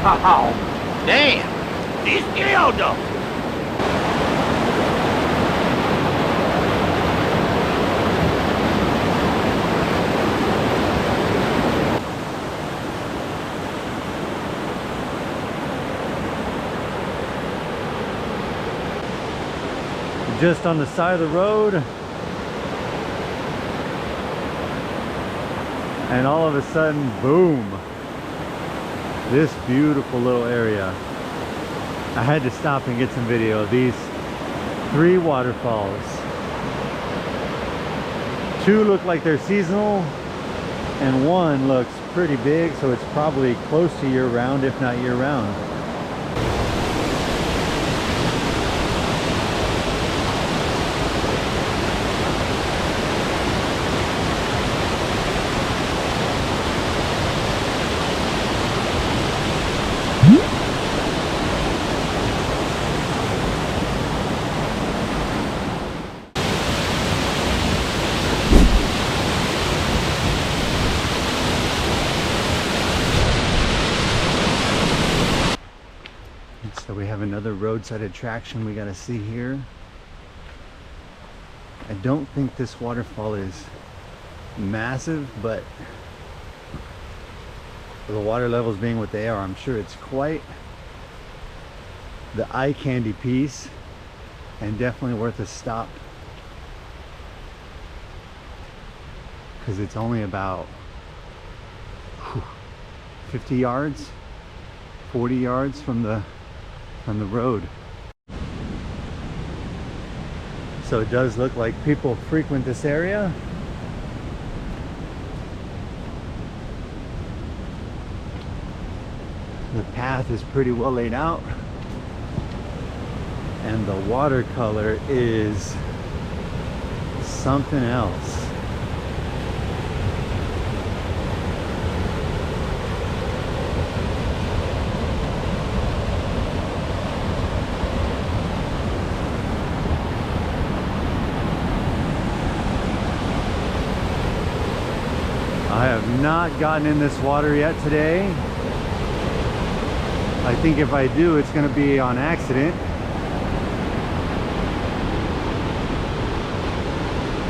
Oh, damn. This dildo. Just on the side of the road, and all of a sudden, boom, this beautiful little area. I had to stop and get some video of these 3 waterfalls. 2 look like they're seasonal, and 1 looks pretty big, so it's probably close to year-round, if not year-round. So we have another roadside attraction we gotta see here. I don't think this waterfall is massive, but the water levels being what they are, I'm sure it's quite the eye candy piece and definitely worth a stop, because it's only about 50 yards, 40 yards from the road. So it does look like people frequent this area. The path is pretty well laid out, and the watercolor is something else. I have not gotten in this water yet today. I think if I do, it's going to be on accident.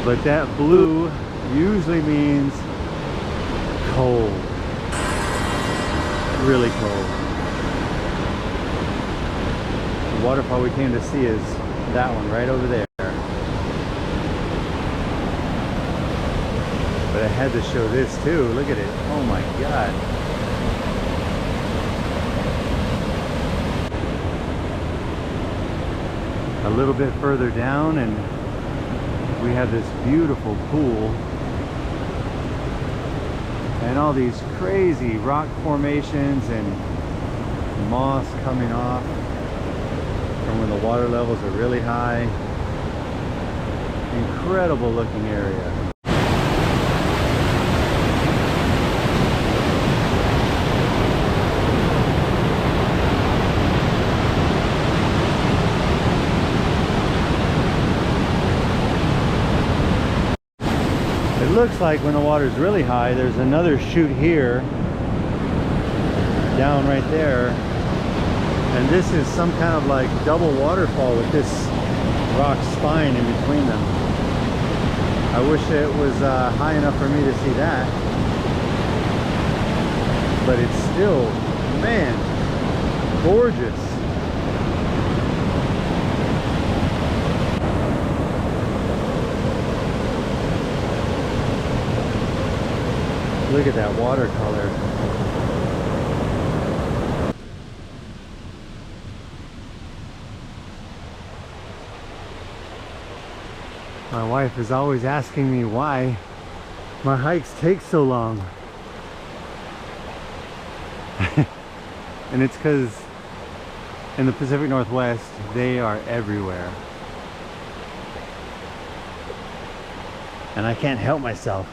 But that blue usually means cold. Really cold. The waterfall we came to see is that one right over there. But I had to show this too. Look at it. Oh my God. A little bit further down and we have this beautiful pool and all these crazy rock formations and moss coming off from when the water levels are really high. Incredible looking area. It looks like when the water is really high, there's another chute here, down right there, and this is some kind of like double waterfall with this rock spine in between them. I wish it was high enough for me to see that, but it's still, man, gorgeous. Look at that watercolor. My wife is always asking me why my hikes take so long. And it's because in the Pacific Northwest, they are everywhere. And I can't help myself.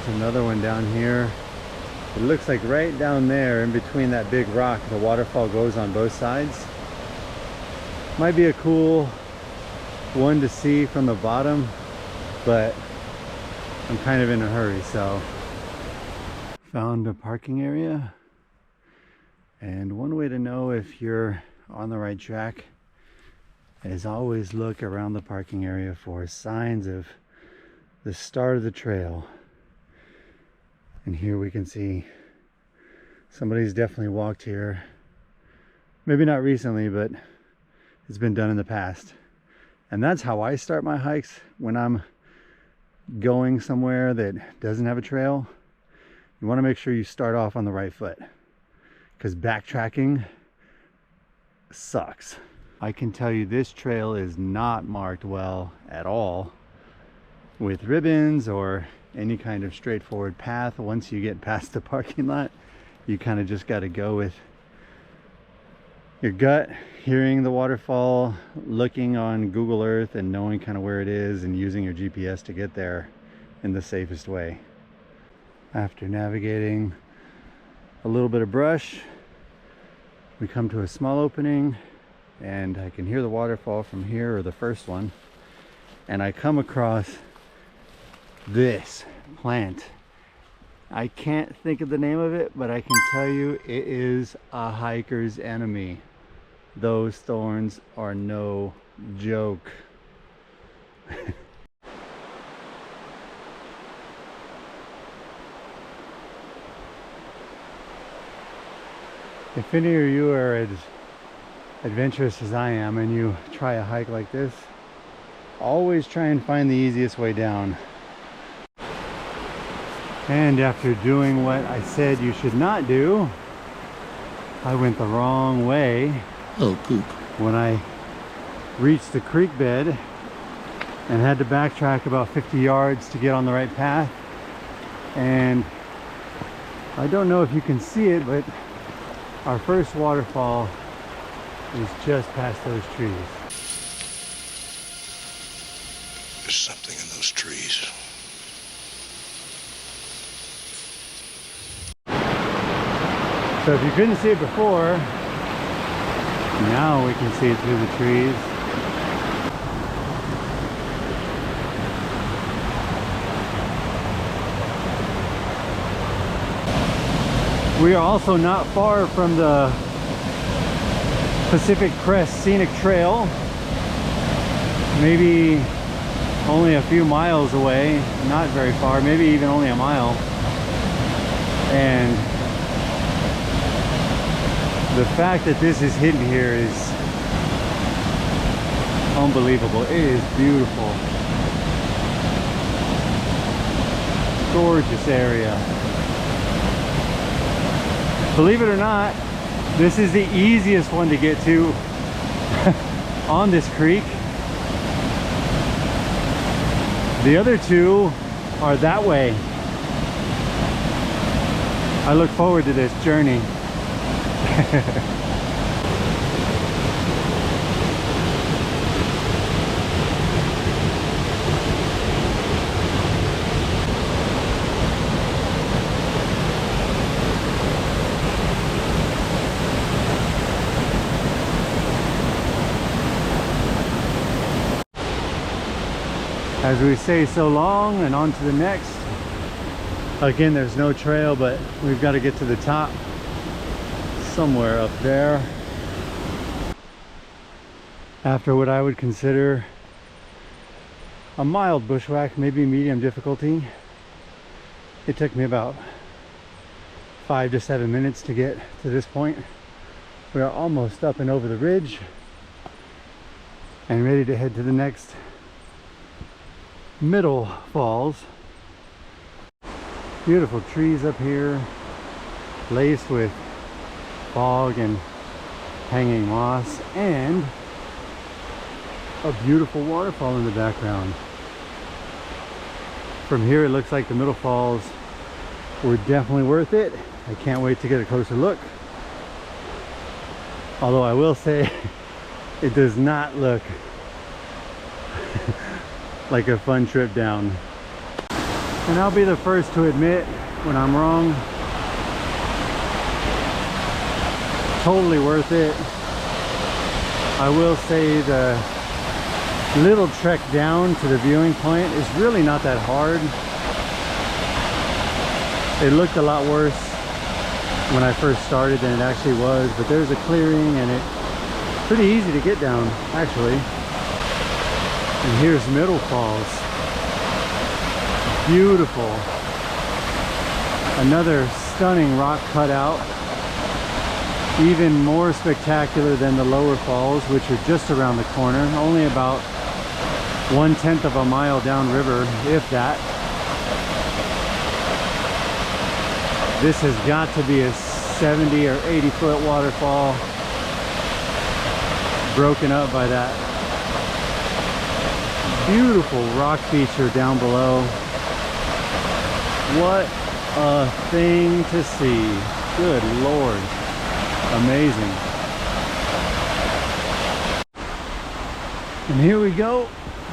Another one down here. It looks like right down there in between that big rock, the waterfall goes on both sides. Might be a cool one to see from the bottom, but I'm kind of in a hurry, so found a parking area. And one way to know if you're on the right track is always look around the parking area for signs of the start of the trail. And here we can see somebody's definitely walked here. Maybe not recently, but it's been done in the past. And that's how I start my hikes when I'm going somewhere that doesn't have a trail. You want to make sure you start off on the right foot, because backtracking sucks. I can tell you this trail is not marked well at all with ribbons or any kind of straightforward path. Once you get past the parking lot, you kind of just got to go with your gut, hearing the waterfall, looking on Google Earth and knowing kind of where it is and using your GPS to get there in the safest way. After navigating a little bit of brush, we come to a small opening and I can hear the waterfall from here, or the first one, and I come across this plant. I can't think of the name of it, but I can tell you it is a hiker's enemy. Those thorns are no joke. If any of you are as adventurous as I am and you try a hike like this, always try and find the easiest way down. And after doing what I said you should not do, I went the wrong way. Oh, poop. When I reached the creek bed and had to backtrack about 50 yards to get on the right path. And I don't know if you can see it, but our first waterfall is just past those trees. There's something in those trees. So if you couldn't see it before, now we can see it through the trees. We are also not far from the Pacific Crest Scenic Trail. Maybe only a few miles away, not very far, maybe even only a mile. And the fact that this is hidden here is unbelievable. It is beautiful. Gorgeous area. Believe it or not, this is the easiest one to get to on this creek. The other two are that way. I look forward to this journey. As we say so long and on to the next. Again, there's no trail, but we've got to get to the top. Somewhere up there. After what I would consider a mild bushwhack, maybe medium difficulty, it took me about 5 to 7 minutes to get to this point. We are almost up and over the ridge and ready to head to the next middle falls. Beautiful trees up here, laced with fog and hanging moss, and a beautiful waterfall in the background. From here it looks like the middle falls were definitely worth it. I can't wait to get a closer look. Although I will say it does not look like a fun trip down. And I'll be the first to admit when I'm wrong. Totally worth it. I will say the little trek down to the viewing point is really not that hard. It looked a lot worse when I first started than it actually was, but there's a clearing and it's pretty easy to get down actually. And here's Middle Falls. Beautiful. Another stunning rock cutout. Even more spectacular than the lower falls, which are just around the corner, only about 1/10 of a mile downriver, if that. This has got to be a 70 or 80 foot waterfall, broken up by that beautiful rock feature down below. What a thing to see. Good Lord. Amazing. And here we go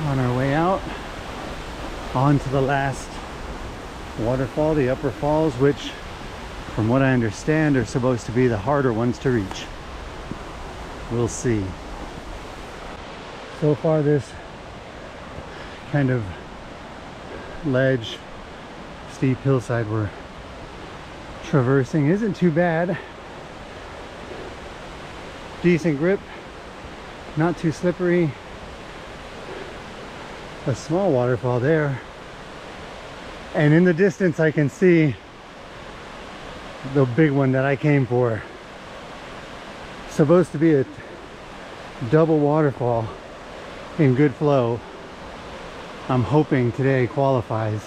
on our way out onto the last waterfall, the Upper Falls, which from what I understand are supposed to be the harder ones to reach. We'll see. So far this kind of ledge, steep hillside we're traversing isn't too bad. Decent grip, not too slippery. A small waterfall there, and in the distance I can see the big one that I came for. Supposed to be a double waterfall in good flow. I'm hoping today qualifies.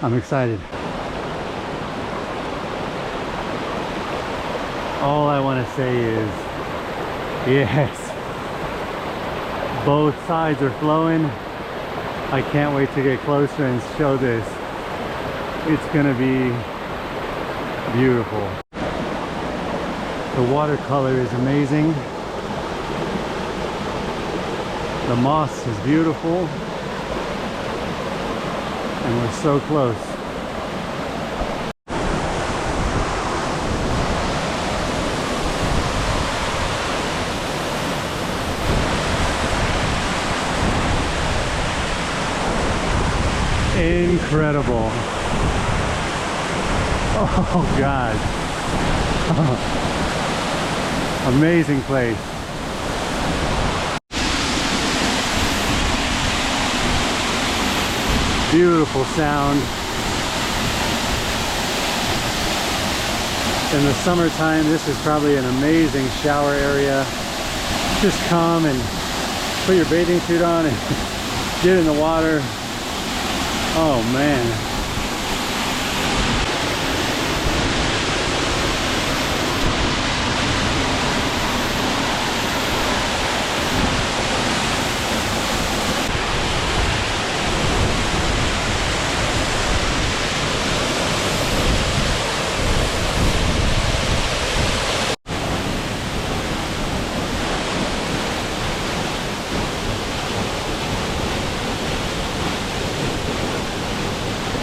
I'm excited. All I want to say is yes, both sides are flowing. I can't wait to get closer and show this. It's gonna be beautiful. The watercolor is amazing. The moss is beautiful, and we're so close. Incredible. Oh God. Amazing place. Beautiful sound. In the summertime, this is probably an amazing shower area. Just come and put your bathing suit on and get in the water. Oh man.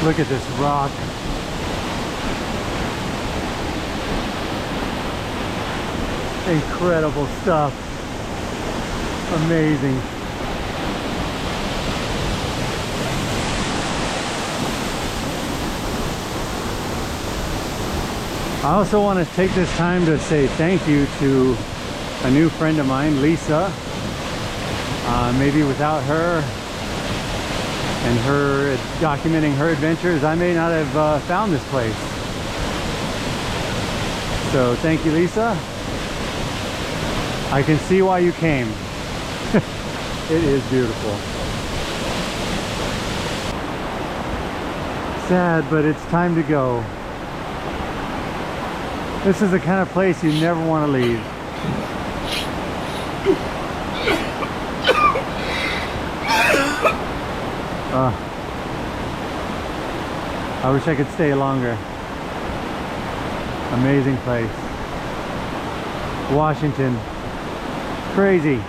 Look at this rock. Incredible stuff. Amazing. I also want to take this time to say thank you to a new friend of mine, Lisa. Maybe without her and her documenting her adventures, I may not have found this place. So thank you, Lisa. I can see why you came. It is beautiful. Sad, but it's time to go. This is the kind of place you never want to leave. I wish I could stay longer. Amazing place. Washington. Crazy.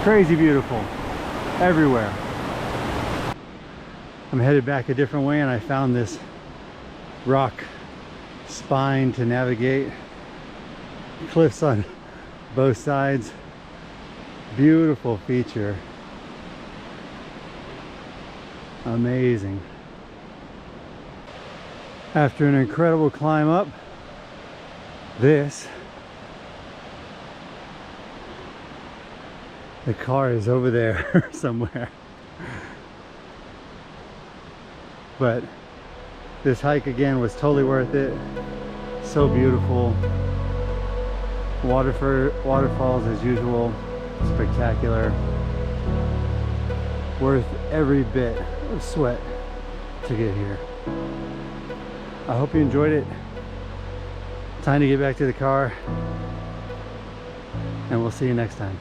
Crazy beautiful. Everywhere. I'm headed back a different way and I found this rock spine to navigate. Cliffs on both sides. Beautiful feature. Amazing. After an incredible climb up, the car is over there somewhere. But this hike again was totally worth it. So beautiful. Waterfalls as usual, spectacular. Worth every bit of sweat to get here. I hope you enjoyed it. Time to get back to the car, and we'll see you next time.